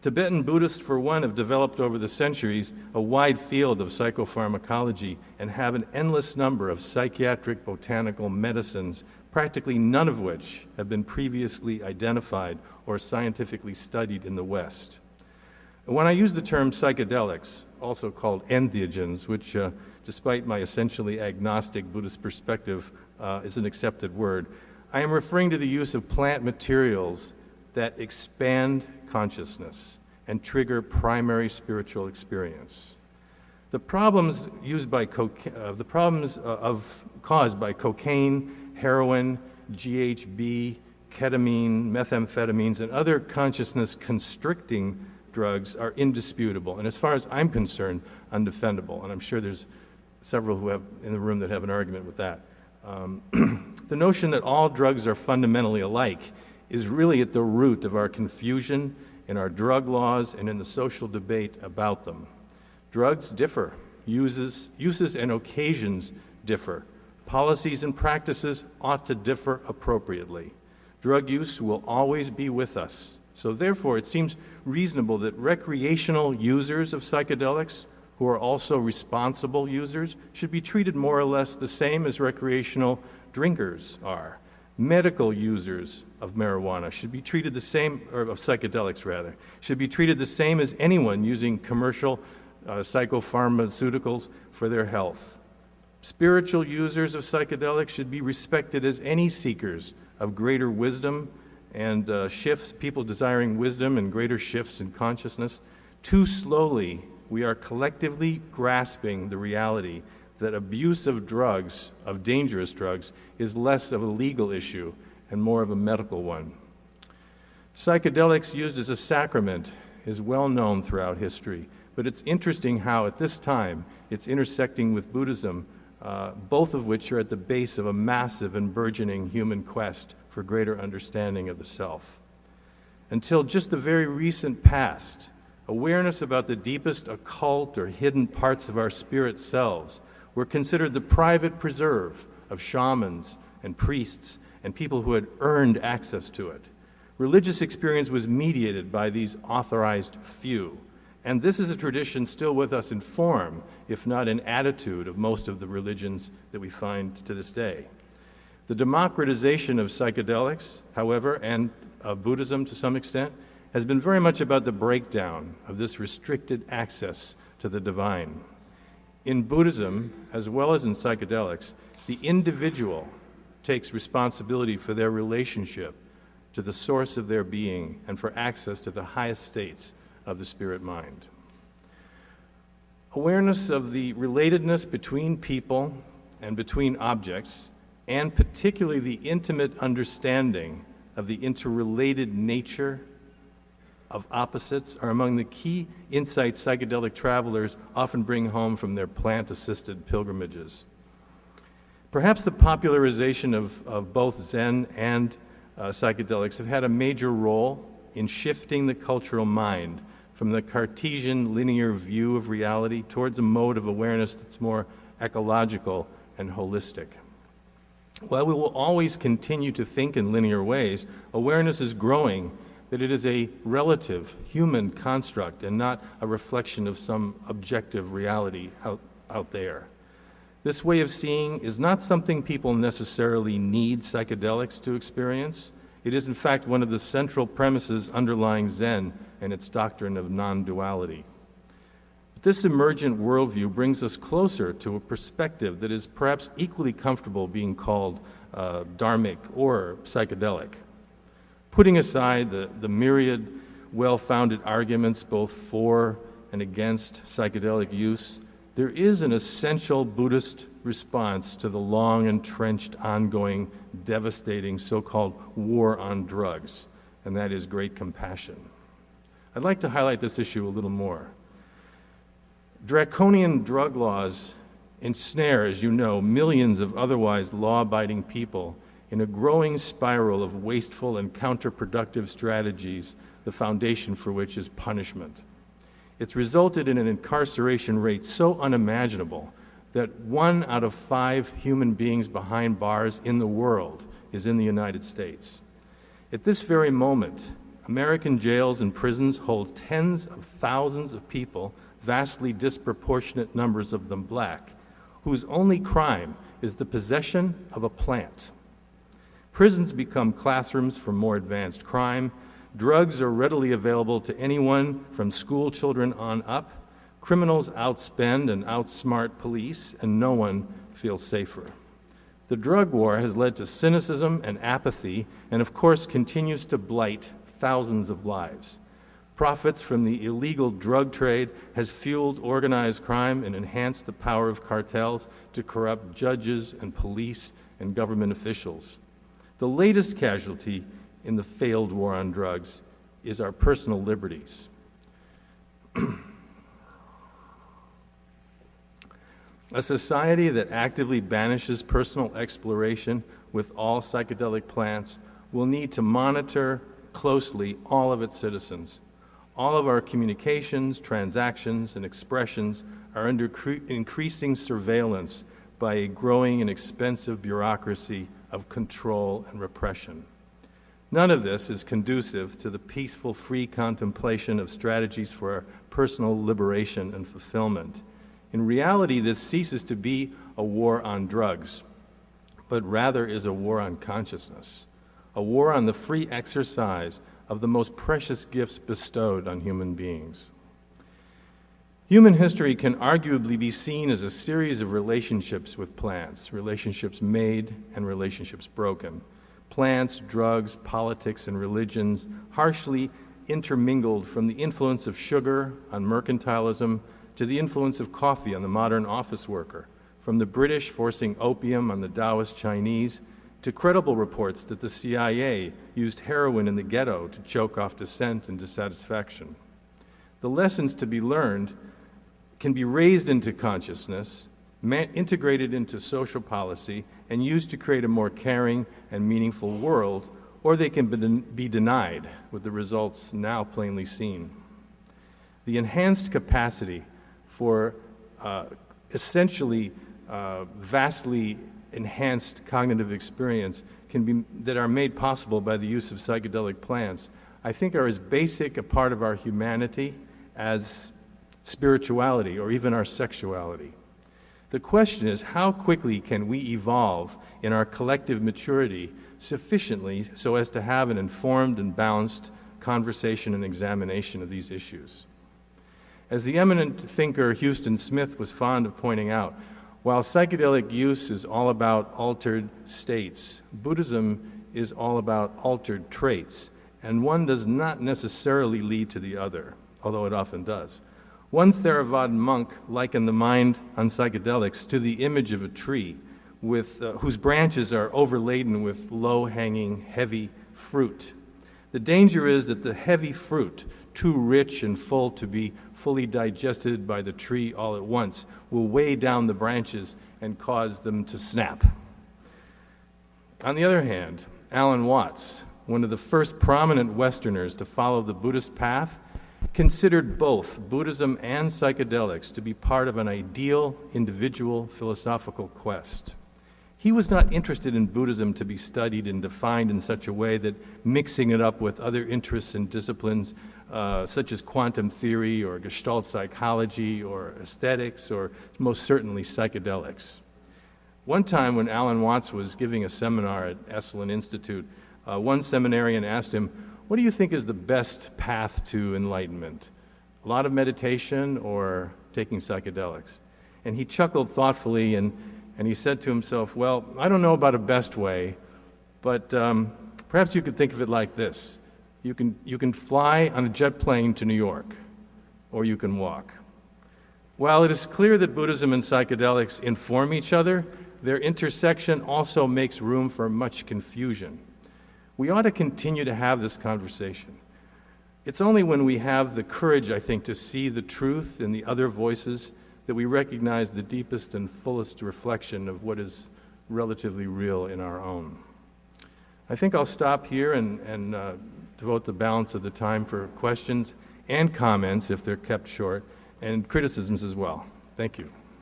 Tibetan Buddhists, for one, have developed over the centuries a wide field of psychopharmacology and have an endless number of psychiatric botanical medicines, practically none of which have been previously identified or scientifically studied in the West. When I use the term psychedelics, also called entheogens, which despite my essentially agnostic Buddhist perspective is an accepted word, I am referring to the use of plant materials that expand consciousness and trigger primary spiritual experience. The problems caused by cocaine, heroin, GHB, ketamine, methamphetamines, and other consciousness-constricting drugs are indisputable, and as far as I'm concerned, undefendable. And I'm sure there's several who have in the room that have an argument with that. The notion that all drugs are fundamentally alike is really at the root of our confusion in our drug laws and in the social debate about them. Drugs differ, uses and occasions differ. Policies and practices ought to differ appropriately. Drug use will always be with us. So therefore, it seems reasonable that recreational users of psychedelics, who are also responsible users, should be treated more or less the same as recreational drinkers are. Medical users of marijuana should be treated the same, or of psychedelics rather, should be treated the same as anyone using commercial psychopharmaceuticals for their health. Spiritual users of psychedelics should be respected as any seekers of greater wisdom and people desiring wisdom and greater shifts in consciousness. Too slowly, we are collectively grasping the reality that abuse of drugs, of dangerous drugs, is less of a legal issue and more of a medical one. Psychedelics used as a sacrament is well known throughout history, but it's interesting how at this time it's intersecting with Buddhism, both of which are at the base of a massive and burgeoning human quest for greater understanding of the self. Until just the very recent past, awareness about the deepest occult or hidden parts of our spirit selves were considered the private preserve of shamans and priests and people who had earned access to it. Religious experience was mediated by these authorized few, and this is a tradition still with us in form, if not in attitude, of most of the religions that we find to this day. The democratization of psychedelics, however, and of Buddhism to some extent, has been very much about the breakdown of this restricted access to the divine. In Buddhism, as well as in psychedelics, the individual takes responsibility for their relationship to the source of their being and for access to the highest states of the spirit mind. Awareness of the relatedness between people and between objects, and particularly the intimate understanding of the interrelated nature of opposites, are among the key insights psychedelic travelers often bring home from their plant-assisted pilgrimages. Perhaps the popularization of both Zen and psychedelics have had a major role in shifting the cultural mind from the Cartesian linear view of reality towards a mode of awareness that's more ecological and holistic. While we will always continue to think in linear ways, awareness is growing that it is a relative human construct and not a reflection of some objective reality out there. This way of seeing is not something people necessarily need psychedelics to experience. It is in fact one of the central premises underlying Zen and its doctrine of non-duality. This emergent worldview brings us closer to a perspective that is perhaps equally comfortable being called dharmic or psychedelic. Putting aside the myriad well-founded arguments both for and against psychedelic use, there is an essential Buddhist response to the long-entrenched, ongoing, devastating so-called war on drugs, and that is great compassion. I'd like to highlight this issue a little more. Draconian drug laws ensnare, as you know, millions of otherwise law-abiding people in a growing spiral of wasteful and counterproductive strategies, the foundation for which is punishment. It's resulted in an incarceration rate so unimaginable that 1 out of 5 human beings behind bars in the world is in the United States. At this very moment, American jails and prisons hold tens of thousands of people, vastly disproportionate numbers of them black, whose only crime is the possession of a plant. Prisons become classrooms for more advanced crime. Drugs are readily available to anyone from school children on up. Criminals outspend and outsmart police, and no one feels safer. The drug war has led to cynicism and apathy, and of course continues to blight thousands of lives. Profits from the illegal drug trade has fueled organized crime and enhanced the power of cartels to corrupt judges and police and government officials. The latest casualty in the failed war on drugs is our personal liberties. A society that actively banishes personal exploration with all psychedelic plants will need to monitor closely all of its citizens. All of our communications, transactions, and expressions are under increasing surveillance by a growing and expensive bureaucracy of control and repression. None of this is conducive to the peaceful, free contemplation of strategies for our personal liberation and fulfillment. In reality, this ceases to be a war on drugs, but rather is a war on consciousness, a war on the free exercise of the most precious gifts bestowed on human beings. Human history can arguably be seen as a series of relationships with plants, relationships made and relationships broken. Plants, drugs, politics, and religions harshly intermingled from the influence of sugar on mercantilism to the influence of coffee on the modern office worker, from the British forcing opium on the Taoist Chinese to credible reports that the CIA used heroin in the ghetto to choke off dissent and dissatisfaction. The lessons to be learned can be raised into consciousness, integrated into social policy, and used to create a more caring and meaningful world, or they can be denied, with the results now plainly seen. The enhanced capacity for essentially vastly enhanced cognitive experience that are made possible by the use of psychedelic plants, I think are as basic a part of our humanity as spirituality or even our sexuality. The question is, how quickly can we evolve in our collective maturity sufficiently so as to have an informed and balanced conversation and examination of these issues? As the eminent thinker Houston Smith was fond of pointing out, while psychedelic use is all about altered states, Buddhism is all about altered traits, and one does not necessarily lead to the other, although it often does. One Theravada monk likened the mind on psychedelics to the image of a tree whose branches are overladen with low-hanging, heavy fruit. The danger is that the heavy fruit, too rich and full to be fully digested by the tree all at once, will weigh down the branches and cause them to snap. On the other hand, Alan Watts, one of the first prominent Westerners to follow the Buddhist path, considered both Buddhism and psychedelics to be part of an ideal individual philosophical quest. He was not interested in Buddhism to be studied and defined in such a way that mixing it up with other interests and disciplines such as quantum theory or Gestalt psychology or aesthetics or most certainly psychedelics. One time when Alan Watts was giving a seminar at Esalen Institute, one seminarian asked him, "What do you think is the best path to enlightenment? A lot of meditation or taking psychedelics?" And he chuckled thoughtfully and he said to himself, "Well, I don't know about a best way, but perhaps you could think of it like this. You can fly on a jet plane to New York, or you can walk." While it is clear that Buddhism and psychedelics inform each other, their intersection also makes room for much confusion. We ought to continue to have this conversation. It's only when we have the courage, I think, to see the truth in the other voices that we recognize the deepest and fullest reflection of what is relatively real in our own. I think I'll stop here and devote the balance of the time for questions and comments, if they're kept short, and criticisms as well. Thank you.